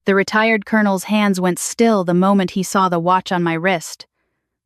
The retired colonel's hands went still the moment he saw the watch on my wrist.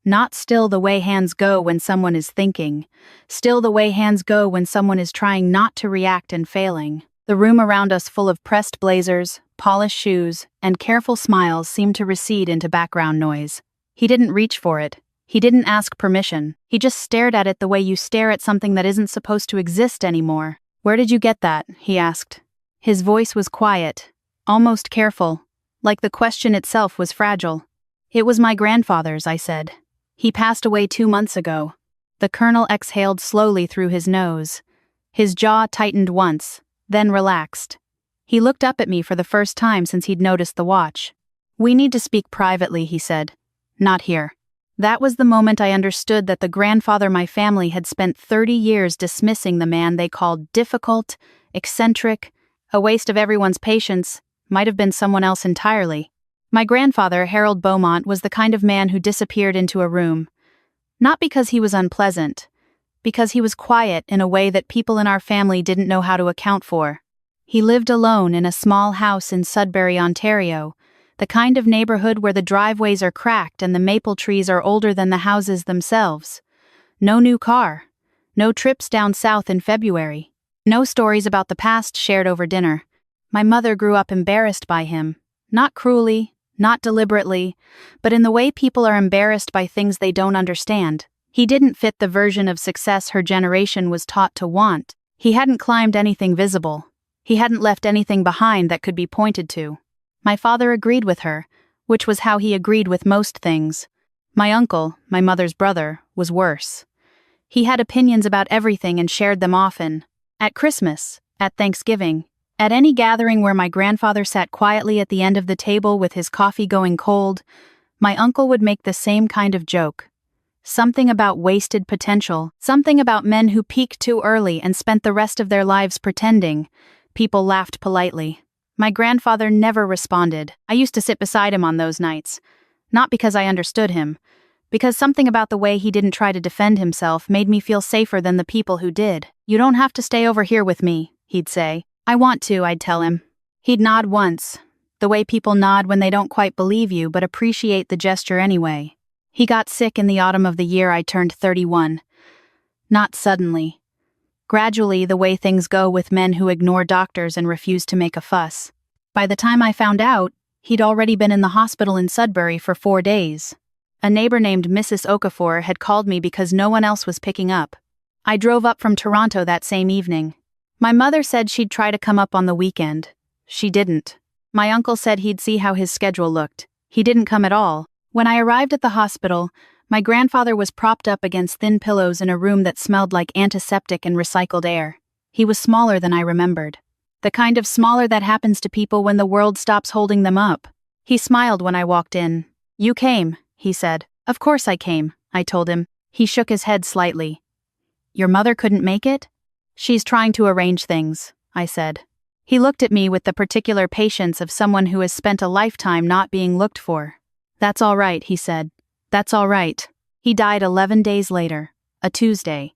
Not still the way hands go when someone is thinking. Still the way hands go when someone is trying not to react and failing. The room around us full of pressed blazers, polished shoes, and careful smiles seemed to recede into background noise. He didn't reach for it. He didn't ask permission. He just stared at it the way you stare at something that isn't supposed to exist anymore. "Where did you get that?" he asked. His voice was quiet, almost careful, like the question itself was fragile. "It was my grandfather's," I said. "He passed away 2 months ago." The colonel exhaled slowly through his nose. His jaw tightened once, then relaxed. He looked up at me for the first time since he'd noticed the watch. "We need to speak privately," he said. "Not here." That was the moment I understood that the grandfather my family had spent 30 years dismissing the man they called difficult, eccentric, a waste of everyone's patience, might have been someone else entirely. My grandfather, Harold Beaumont, was the kind of man who disappeared into a room. Not because he was unpleasant, because he was quiet in a way that people in our family didn't know how to account for. He lived alone in a small house in Sudbury, Ontario, the kind of neighborhood where the driveways are cracked and the maple trees are older than the houses themselves. No new car. No trips down south in February. No stories about the past shared over dinner. My mother grew up embarrassed by him. Not cruelly, not deliberately, but in the way people are embarrassed by things they don't understand. He didn't fit the version of success her generation was taught to want. He hadn't climbed anything visible. He hadn't left anything behind that could be pointed to. My father agreed with her, which was how he agreed with most things. My uncle, my mother's brother, was worse. He had opinions about everything and shared them often. At Christmas, at Thanksgiving, at any gathering where my grandfather sat quietly at the end of the table with his coffee going cold, my uncle would make the same kind of joke. Something about wasted potential, something about men who peaked too early and spent the rest of their lives pretending. People laughed politely. My grandfather never responded. I used to sit beside him on those nights. Not because I understood him, because something about the way he didn't try to defend himself made me feel safer than the people who did. "You don't have to stay over here with me," he'd say. "I want to," I'd tell him. He'd nod once, the way people nod when they don't quite believe you but appreciate the gesture anyway. He got sick in the autumn of the year I turned 31. Not suddenly. Gradually, the way things go with men who ignore doctors and refuse to make a fuss. By the time I found out, he'd already been in the hospital in Sudbury for 4 days. A neighbor named Mrs. Okafor had called me because no one else was picking up. I drove up from Toronto that same evening. My mother said she'd try to come up on the weekend. She didn't. My uncle said he'd see how his schedule looked. He didn't come at all. When I arrived at the hospital, my grandfather was propped up against thin pillows in a room that smelled like antiseptic and recycled air. He was smaller than I remembered. The kind of smaller that happens to people when the world stops holding them up. He smiled when I walked in. "You came," he said. "Of course I came," I told him. He shook his head slightly. "Your mother couldn't make it?" "She's trying to arrange things," I said. He looked at me with the particular patience of someone who has spent a lifetime not being looked for. "That's all right," he said. "That's all right." He died 11 days later, a Tuesday.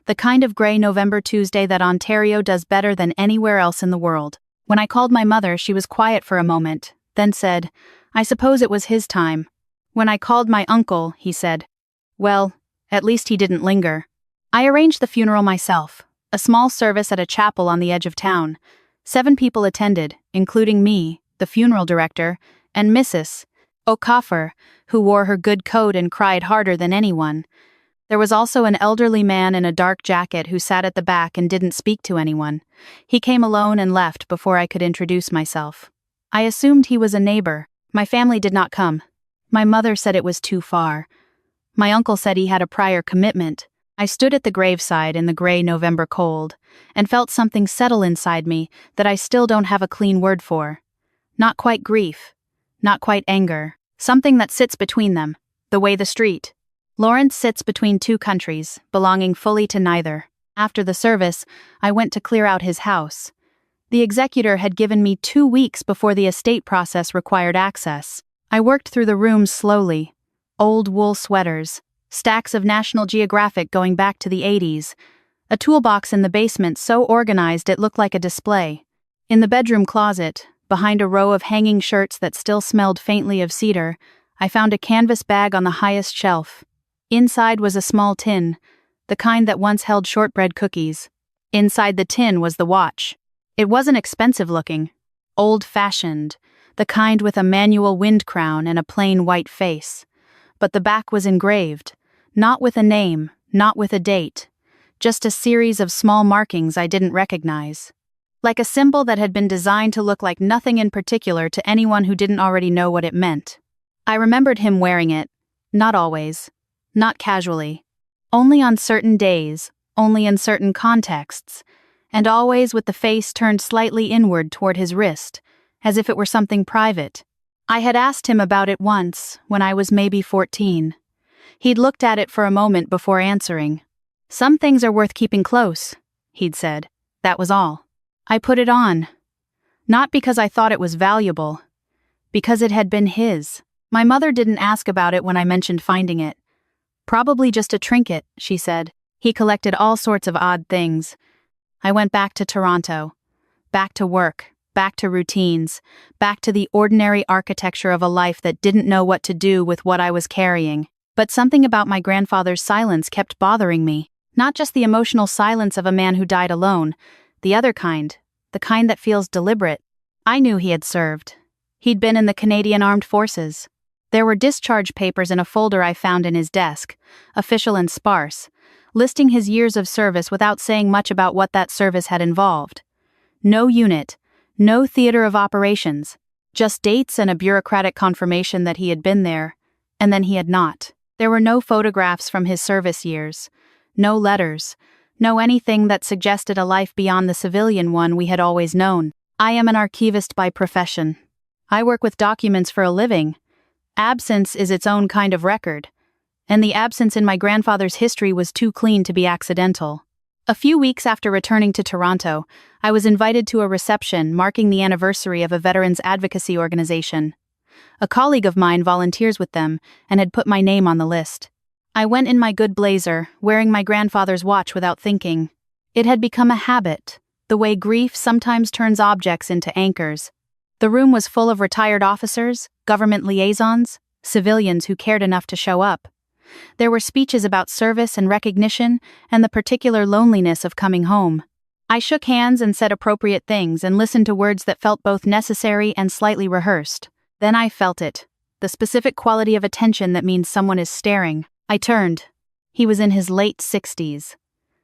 The kind of gray November Tuesday that Ontario does better than anywhere else in the world. When I called my mother, she was quiet for a moment, then said, "I suppose it was his time." When I called my uncle, he said, "Well, at least he didn't linger." I arranged the funeral myself, a small service at a chapel on the edge of town. 7 people attended, including me, the funeral director, and Mrs. Okafor, who wore her good coat and cried harder than anyone. There was also an elderly man in a dark jacket who sat at the back and didn't speak to anyone. He came alone and left before I could introduce myself. I assumed he was a neighbor. My family did not come. My mother said it was too far. My uncle said he had a prior commitment. I stood at the graveside in the gray November cold and felt something settle inside me that I still don't have a clean word for. Not quite grief. Not quite anger. Something that sits between them, the way the street. Lawrence sits between 2 countries, belonging fully to neither. After the service, I went to clear out his house. The executor had given me 2 weeks before the estate process required access. I worked through the rooms slowly. Old wool sweaters, stacks of National Geographic going back to the 80s, a toolbox in the basement so organized it looked like a display. In the bedroom closet, Behind a row of hanging shirts that still smelled faintly of cedar, I found a canvas bag on the highest shelf. Inside was a small tin, the kind that once held shortbread cookies. Inside the tin was the watch. It wasn't expensive looking. Old-fashioned, the kind with a manual wind crown and a plain white face. But the back was engraved, not with a name, not with a date, just a series of small markings I didn't recognize. Like a symbol that had been designed to look like nothing in particular to anyone who didn't already know what it meant. I remembered him wearing it, not always, not casually, only on certain days, only in certain contexts, and always with the face turned slightly inward toward his wrist, as if it were something private. I had asked him about it once, when I was maybe 14. He'd looked at it for a moment before answering. "Some things are worth keeping close," he'd said. That was all. I put it on. Not because I thought it was valuable. Because it had been his. My mother didn't ask about it when I mentioned finding it. "Probably just a trinket," she said. "He collected all sorts of odd things." I went back to Toronto. Back to work. Back to routines. Back to the ordinary architecture of a life that didn't know what to do with what I was carrying. But something about my grandfather's silence kept bothering me. Not just the emotional silence of a man who died alone. The other kind. The kind that feels deliberate. I knew he had served. He'd been in the Canadian Armed Forces. There were discharge papers in a folder I found in his desk, official and sparse, listing his years of service without saying much about what that service had involved. No unit, no theater of operations, just dates and a bureaucratic confirmation that he had been there, and then he had not. There were no photographs from his service years, no letters, no anything that suggested a life beyond the civilian one we had always known. I am an archivist by profession. I work with documents for a living. Absence is its own kind of record, and the absence in my grandfather's history was too clean to be accidental. A few weeks after returning to Toronto, I was invited to a reception marking the anniversary of a veterans advocacy organization. A colleague of mine volunteers with them and had put my name on the list. I went in my good blazer, wearing my grandfather's watch without thinking. It had become a habit, the way grief sometimes turns objects into anchors. The room was full of retired officers, government liaisons, civilians who cared enough to show up. There were speeches about service and recognition and the particular loneliness of coming home. I shook hands and said appropriate things and listened to words that felt both necessary and slightly rehearsed. Then I felt it, the specific quality of attention that means someone is staring. I turned. He was in his late 60s.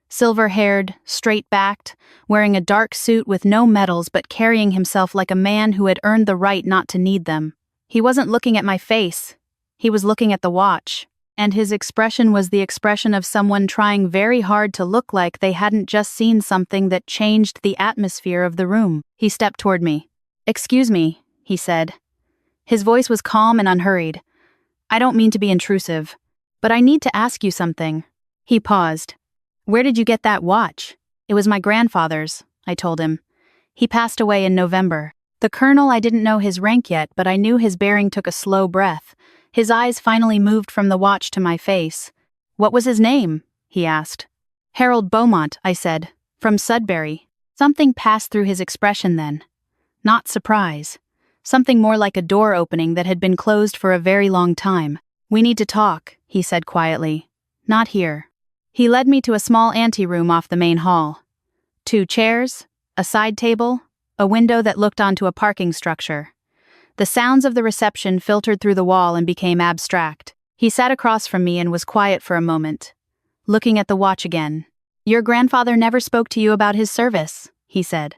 Silver-haired, straight-backed, wearing a dark suit with no medals but carrying himself like a man who had earned the right not to need them. He wasn't looking at my face. He was looking at the watch. And his expression was the expression of someone trying very hard to look like they hadn't just seen something that changed the atmosphere of the room. He stepped toward me. "Excuse me," he said. His voice was calm and unhurried. "I don't mean to be intrusive, but I need to ask you something." He paused. "Where did you get that watch?" "It was my grandfather's," I told him. "He passed away in November." The colonel, I didn't know his rank yet, but I knew his bearing took a slow breath. His eyes finally moved from the watch to my face. "What was his name?" he asked. "Harold Beaumont," I said, "from Sudbury." Something passed through his expression then. Not surprise. Something more like a door opening that had been closed for a very long time. "We need to talk," he said quietly. "Not here." He led me to a small anteroom off the main hall. 2 chairs, a side table, a window that looked onto a parking structure. The sounds of the reception filtered through the wall and became abstract. He sat across from me and was quiet for a moment, looking at the watch again. "Your grandfather never spoke to you about his service," he said.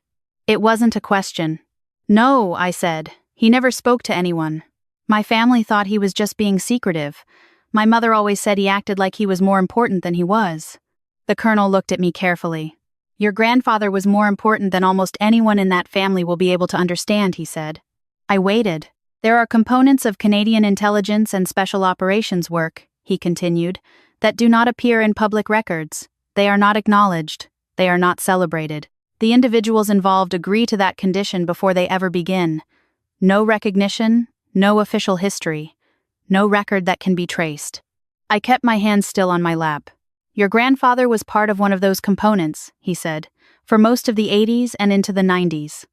It wasn't a question. "No," I said. "He never spoke to anyone. My family thought he was just being secretive. My mother always said he acted like he was more important than he was." The colonel looked at me carefully. "Your grandfather was more important than almost anyone in that family will be able to understand," he said. I waited. "There are components of Canadian intelligence and special operations work," he continued, "that do not appear in public records. They are not acknowledged. They are not celebrated. The individuals involved agree to that condition before they ever begin. No recognition, no official history, no record that can be traced." I kept my hands still on my lap. "Your grandfather was part of one of those components," he said, "for most of the 80s and into the 90s.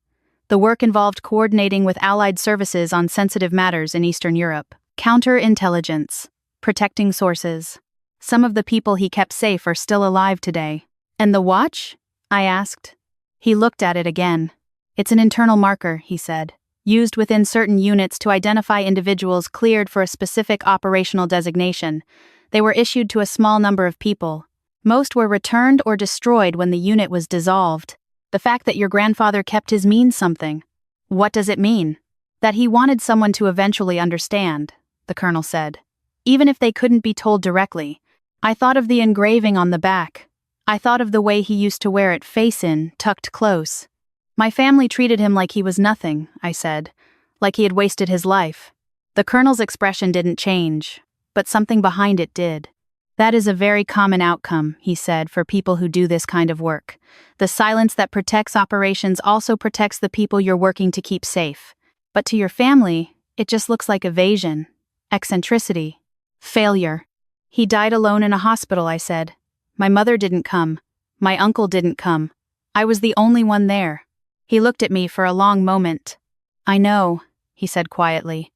The work involved coordinating with Allied services on sensitive matters in Eastern Europe. Counterintelligence. Protecting sources. Some of the people he kept safe are still alive today. And the watch? I asked. He looked at it again. It's an internal marker, he said, used within certain units to identify individuals cleared for a specific operational designation. They were issued to a small number of people. Most were returned or destroyed when the unit was dissolved. The fact that your grandfather kept his means something. What does it mean? That he wanted someone to eventually understand, the colonel said. Even if they couldn't be told directly. I thought of the engraving on the back. I thought of the way he used to wear it face in, tucked close. My family treated him like he was nothing, I said. Like he had wasted his life. The colonel's expression didn't change, but something behind it did. That is a very common outcome, he said, for people who do this kind of work. The silence that protects operations also protects the people you're working to keep safe. But to your family, it just looks like evasion, eccentricity, failure. He died alone in a hospital, I said. My mother didn't come. My uncle didn't come. I was the only one there. He looked at me for a long moment. I know, he said quietly.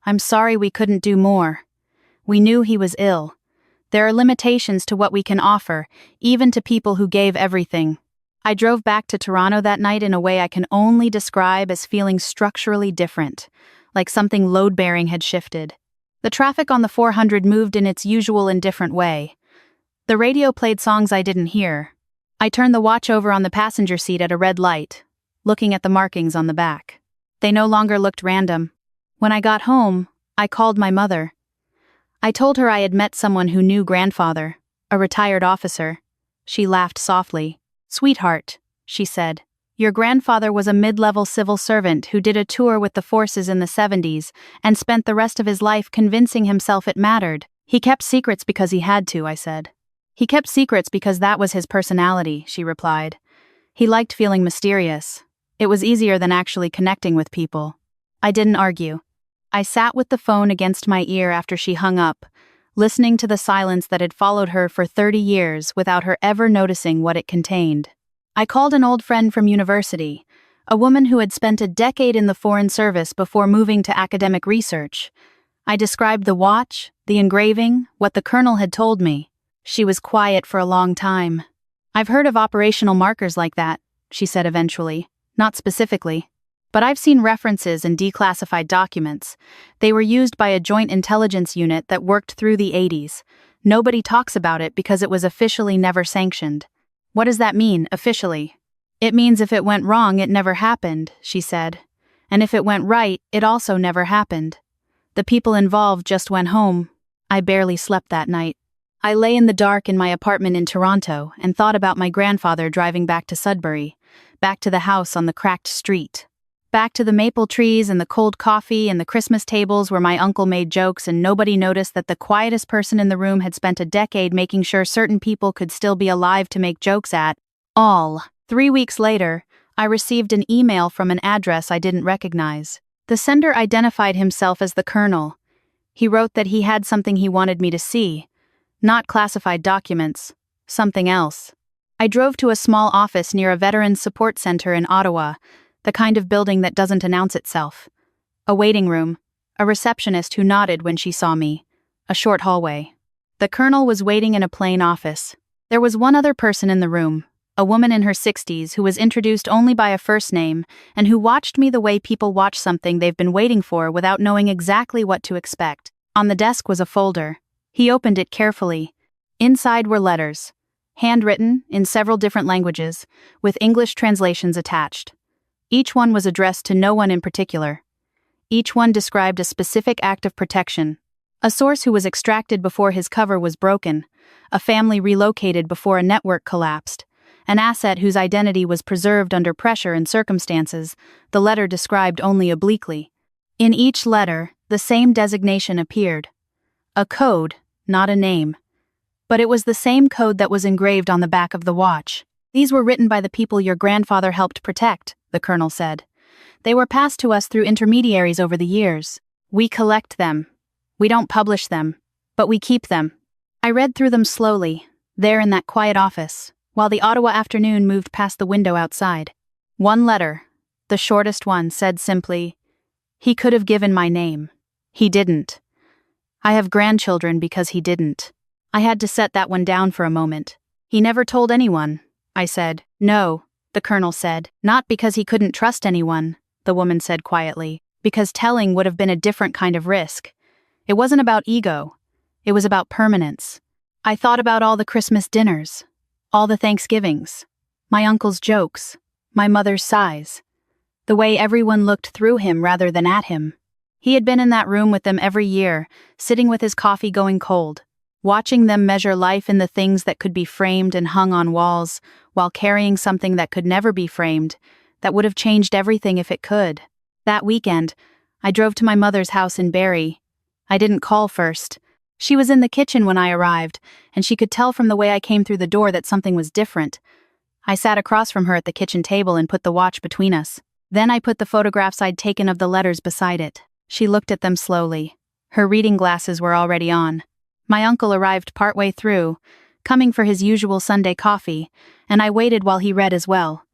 I'm sorry we couldn't do more. We knew he was ill. There are limitations to what we can offer, even to people who gave everything. I drove back to Toronto that night in a way I can only describe as feeling structurally different, like something load-bearing had shifted. The traffic on the 400 moved in its usual indifferent way. The radio played songs I didn't hear. I turned the watch over on the passenger seat at a red light, looking at the markings on the back. They no longer looked random. When I got home, I called my mother. I told her I had met someone who knew grandfather, a retired officer. She laughed softly. Sweetheart, she said, your grandfather was a mid-level civil servant who did a tour with the forces in the 70s and spent the rest of his life convincing himself it mattered. He kept secrets because he had to, I said. He kept secrets because that was his personality, she replied. He liked feeling mysterious. It was easier than actually connecting with people. I didn't argue. I sat with the phone against my ear after she hung up, listening to the silence that had followed her for 30 years without her ever noticing what it contained. I called an old friend from university, a woman who had spent a decade in the Foreign Service before moving to academic research. I described the watch, the engraving, what the colonel had told me. She was quiet for a long time. I've heard of operational markers like that, she said eventually. Not specifically. But I've seen references in declassified documents. They were used by a joint intelligence unit that worked through the 80s. Nobody talks about it because it was officially never sanctioned. What does that mean, officially? It means if it went wrong, it never happened, she said. And if it went right, it also never happened. The people involved just went home. I barely slept that night. I lay in the dark in my apartment in Toronto and thought about my grandfather driving back to Sudbury, back to the house on the cracked street. Back to the maple trees and the cold coffee and the Christmas tables where my uncle made jokes and nobody noticed that the quietest person in the room had spent a decade making sure certain people could still be alive to make jokes at. All. 3 weeks later, I received an email from an address I didn't recognize. The sender identified himself as the colonel. He wrote that he had something he wanted me to see. Not classified documents. Something else. I drove to a small office near a veterans support center in Ottawa, the kind of building that doesn't announce itself. A waiting room, a receptionist who nodded when she saw me, a short hallway. The colonel was waiting in a plain office. There was one other person in the room, a woman in her 60s who was introduced only by a first name and who watched me the way people watch something they've been waiting for without knowing exactly what to expect. On the desk was a folder. He opened it carefully. Inside were letters, handwritten in several different languages, with English translations attached. Each one was addressed to no one in particular. Each one described a specific act of protection. A source who was extracted before his cover was broken, a family relocated before a network collapsed, an asset whose identity was preserved under pressure and circumstances, the letter described only obliquely. In each letter, the same designation appeared. A code, not a name. But it was the same code that was engraved on the back of the watch. These were written by the people your grandfather helped protect, the colonel said. They were passed to us through intermediaries over the years. We collect them. We don't publish them, but we keep them. I read through them slowly, there in that quiet office, while the Ottawa afternoon moved past the window outside. One letter, the shortest one, said simply, "He could have given my name. He didn't. I have grandchildren because he didn't." I had to set that one down for a moment. "He never told anyone," I said. "No," the colonel said. "Not because he couldn't trust anyone," the woman said quietly, "because telling would have been a different kind of risk. It wasn't about ego. It was about permanence." I thought about all the Christmas dinners, all the Thanksgivings, my uncle's jokes, my mother's sighs, the way everyone looked through him rather than at him. He had been in that room with them every year, sitting with his coffee going cold, watching them measure life in the things that could be framed and hung on walls, while carrying something that could never be framed, that would have changed everything if it could. That weekend, I drove to my mother's house in Barrie. I didn't call first. She was in the kitchen when I arrived, and she could tell from the way I came through the door that something was different. I sat across from her at the kitchen table and put the watch between us. Then I put the photographs I'd taken of the letters beside it. She looked at them slowly. Her reading glasses were already on. My uncle arrived partway through, coming for his usual Sunday coffee, and I waited while he read as well.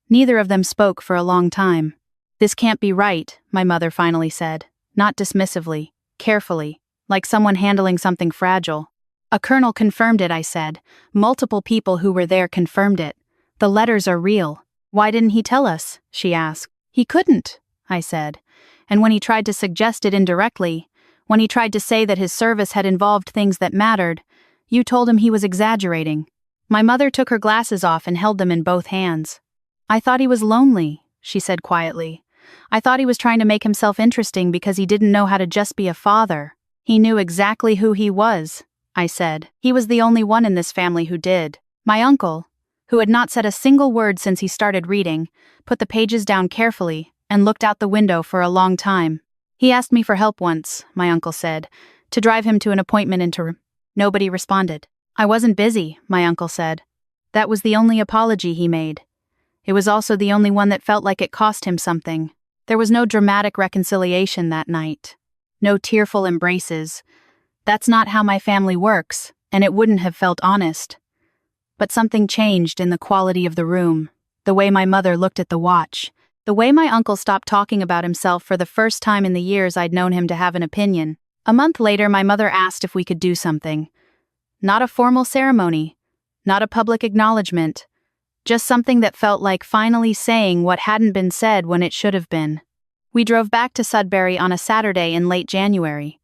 Neither of them spoke for a long time. "This can't be right," my mother finally said, not dismissively, carefully, like someone handling something fragile. "A colonel confirmed it," I said. "Multiple people who were there confirmed it. The letters are real." "Why didn't he tell us?" she asked. "He couldn't," I said. "And when he tried to suggest it indirectly, when he tried to say that his service had involved things that mattered, you told him he was exaggerating." My mother took her glasses off and held them in both hands. "I thought he was lonely," she said quietly. "I thought he was trying to make himself interesting because he didn't know how to just be a father." "He knew exactly who he was," I said. "He was the only one in this family who did." My uncle, who had not said a single word since he started reading, put the pages down carefully and looked out the window for a long time. "He asked me for help once," my uncle said, "to drive him to an appointment in Nobody responded. "I wasn't busy," my uncle said. That was the only apology he made. It was also the only one that felt like it cost him something. There was no dramatic reconciliation that night. No tearful embraces. That's not how my family works, and it wouldn't have felt honest. But something changed in the quality of the room, the way my mother looked at the watch, the way my uncle stopped talking about himself for the first time in the years I'd known him to have an opinion. A month later, my mother asked if we could do something. Not a formal ceremony, not a public acknowledgement, just something that felt like finally saying what hadn't been said when it should have been. We drove back to Sudbury on a Saturday in late January,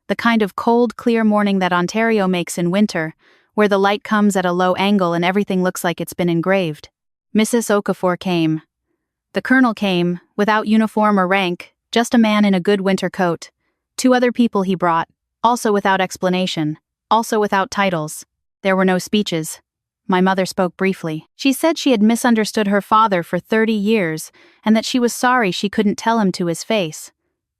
the kind of cold, clear morning that Ontario makes in winter, where the light comes at a low angle and everything looks like it's been engraved. Mrs. Okafor came. The colonel came, without uniform or rank, just a man in a good winter coat. 2 other people he brought, also without explanation, also without titles. There were no speeches. My mother spoke briefly. She said she had misunderstood her father for 30 years, and that she was sorry she couldn't tell him to his face.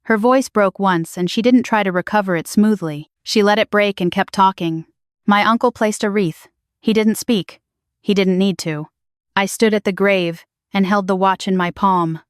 Her voice broke once, and she didn't try to recover it smoothly. She let it break and kept talking. My uncle placed a wreath. He didn't speak. He didn't need to. I stood at the grave and held the watch in my palm,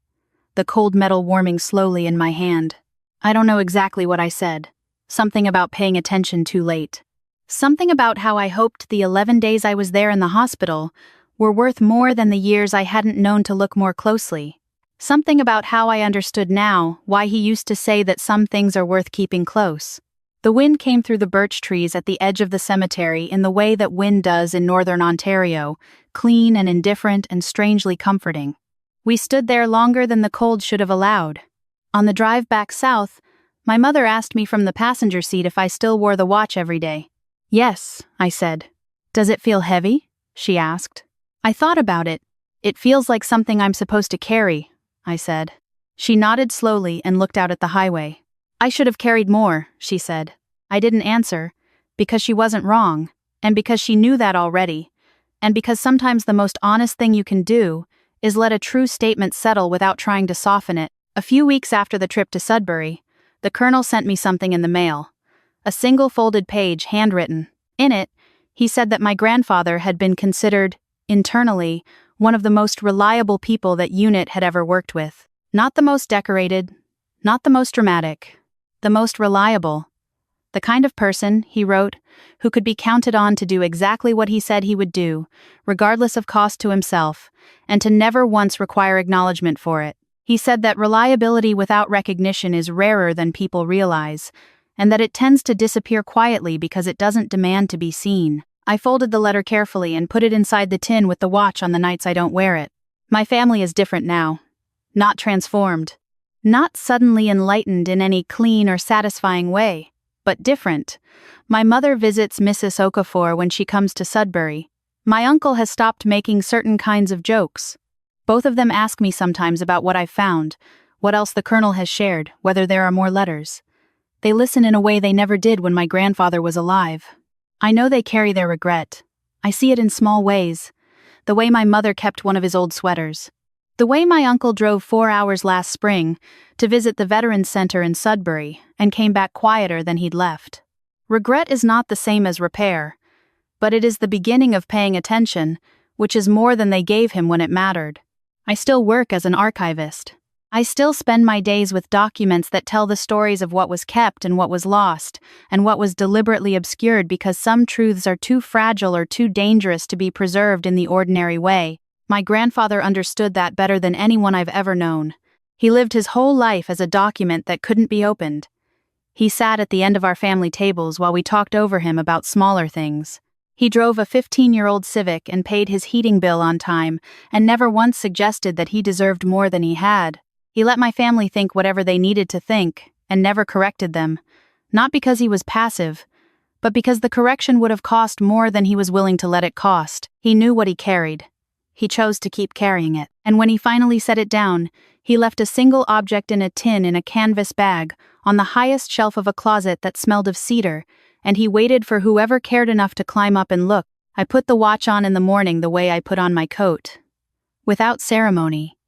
the cold metal warming slowly in my hand. I don't know exactly what I said. Something about paying attention too late. Something about how I hoped the 11 days I was there in the hospital were worth more than the years I hadn't known to look more closely. Something about how I understood now why he used to say that some things are worth keeping close. The wind came through the birch trees at the edge of the cemetery in the way that wind does in northern Ontario, clean and indifferent and strangely comforting. We stood there longer than the cold should have allowed. On the drive back south, my mother asked me from the passenger seat if I still wore the watch every day. "Yes," I said. "Does it feel heavy?" she asked. I thought about it. "It feels like something I'm supposed to carry," I said. She nodded slowly and looked out at the highway. "I should have carried more," she said. I didn't answer, because she wasn't wrong, and because she knew that already, and because sometimes the most honest thing you can do is let a true statement settle without trying to soften it. A few weeks after the trip to Sudbury, the colonel sent me something in the mail. A single folded page, handwritten. In it, he said that my grandfather had been considered, internally, one of the most reliable people that UNIT had ever worked with. Not the most decorated, not the most dramatic, the most reliable. The kind of person, he wrote, who could be counted on to do exactly what he said he would do, regardless of cost to himself, and to never once require acknowledgement for it. He said that reliability without recognition is rarer than people realize, and that it tends to disappear quietly because it doesn't demand to be seen. I folded the letter carefully and put it inside the tin with the watch on the nights I don't wear it. My family is different now. Not transformed. Not suddenly enlightened in any clean or satisfying way, but different. My mother visits Mrs. Okafor when she comes to Sudbury. My uncle has stopped making certain kinds of jokes. Both of them ask me sometimes about what I've found, what else the Colonel has shared, whether there are more letters. They listen in a way they never did when my grandfather was alive. I know they carry their regret. I see it in small ways. The way my mother kept one of his old sweaters. The way my uncle drove 4 hours last spring to visit the Veterans Center in Sudbury and came back quieter than he'd left. Regret is not the same as repair, but it is the beginning of paying attention, which is more than they gave him when it mattered. I still work as an archivist. I still spend my days with documents that tell the stories of what was kept and what was lost, and what was deliberately obscured because some truths are too fragile or too dangerous to be preserved in the ordinary way. My grandfather understood that better than anyone I've ever known. He lived his whole life as a document that couldn't be opened. He sat at the end of our family tables while we talked over him about smaller things. He drove a 15-year-old Civic and paid his heating bill on time, and never once suggested that he deserved more than he had. He let my family think whatever they needed to think, and never corrected them. Not because he was passive, but because the correction would have cost more than he was willing to let it cost. He knew what he carried. He chose to keep carrying it, and when he finally set it down, he left a single object in a tin in a canvas bag on the highest shelf of a closet that smelled of cedar, and he waited for whoever cared enough to climb up and look. I put the watch on in the morning the way I put on my coat. Without ceremony.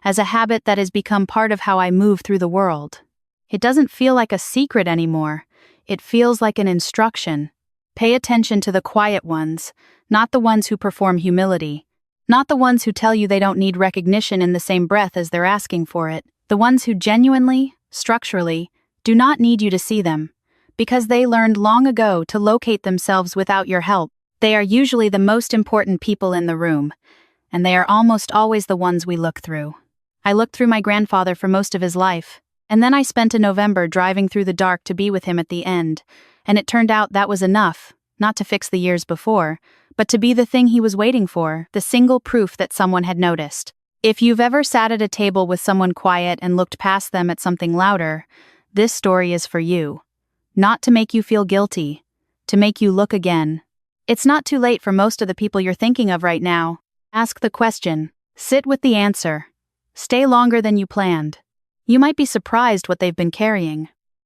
As a habit that has become part of how I move through the world. It doesn't feel like a secret anymore. It feels like an instruction. Pay attention to the quiet ones, not the ones who perform humility. Not the ones who tell you they don't need recognition in the same breath as they're asking for it. The ones who genuinely, structurally, do not need you to see them. Because they learned long ago to locate themselves without your help. They are usually the most important people in the room. And they are almost always the ones we look through. I looked through my grandfather for most of his life, and then I spent a November driving through the dark to be with him at the end, and it turned out that was enough, not to fix the years before, but to be the thing he was waiting for, the single proof that someone had noticed. If you've ever sat at a table with someone quiet and looked past them at something louder, this story is for you. Not to make you feel guilty, to make you look again. It's not too late for most of the people you're thinking of right now. Ask the question. Sit with the answer. Stay longer than you planned. You might be surprised what they've been carrying.